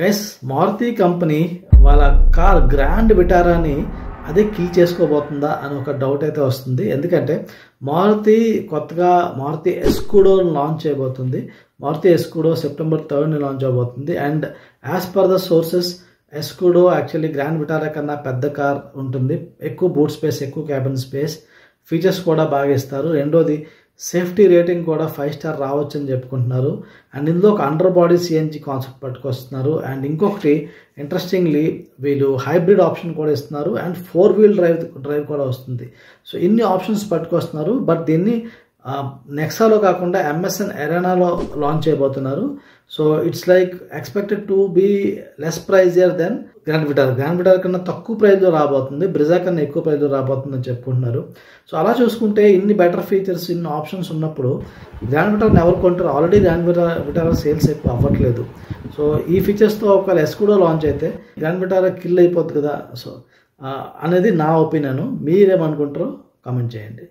Guys, Maruti company వాళ్ళ car grand విటారాని అదే kill చేసుకోబోతుందా అని ఒక డౌట్ అయితే వస్తుంది. ఎందుకంటే మారుతి కొత్తగా మారుతి ఎస్కూడో లాంచ్ చేయబోతుంది. మారుతి ఎస్కూడో సెప్టెంబర్ 3 లాంచ్ అవబోతుంది. And as per the sources Escudo actually Grand Vitara కన్నా పెద్ద కార్ ఉంటుంది. ఎక్కువ బూట్ స్పేస్, ఎక్కువ క్యాబిన్ స్పేస్, ఫీచర్స్ కూడా బాగా ఇస్తారు. రెండోది సేఫ్టీ రేటింగ్ కూడా 5 స్టార్ రావచ్చు అని చెప్పుకుంటున్నారు. అండ్ ఇందులో ఒక అండర్ బాడీ సిఎన్జి కాన్సెప్ట్ పట్టుకొస్తున్నారు. అండ్ ఇంకొకటి ఇంట్రెస్టింగ్లీ వీళ్ళు హైబ్రిడ్ ఆప్షన్ కూడా ఇస్తున్నారు. అండ్ 4-wheel డ్రైవ్ కూడా వస్తుంది. సో ఇన్ని ఆప్షన్స్ పట్టుకొస్తున్నారు. బట్ దీన్ని నెక్సాలో కాకుండా MSN ఎరెనాలో లాంచ్ చేయబోతున్నారు. So it's like expected to be less pricier than Grand Vitara కన్నా తక్కువ ప్రైజ్లో రాబోతుంది. బ్రిజా కన్నా ఎక్కువ ప్రైజ్లో రాబోతుంది అని చెప్పుకుంటున్నారు. సో అలా చూసుకుంటే ఇన్ని బెటర్ ఫీచర్స్, ఇన్ని ఆప్షన్స్ ఉన్నప్పుడు గ్రాండ్ విటారాని ఎవరు కొంటారు? ఆల్రెడీ గ్రాండ్ విటారా సేల్స్ ఎక్కువ అవ్వట్లేదు. సో ఈ ఫీచర్స్తో ఒకవేళ ఎస్కూడో లాంచ్ అయితే గ్రాండ్ విటారా కిల్ అయిపోతుంది కదా. సో అనేది నా ఒపీనియన్. మీరేమనుకుంటారో కామెంట్ చేయండి.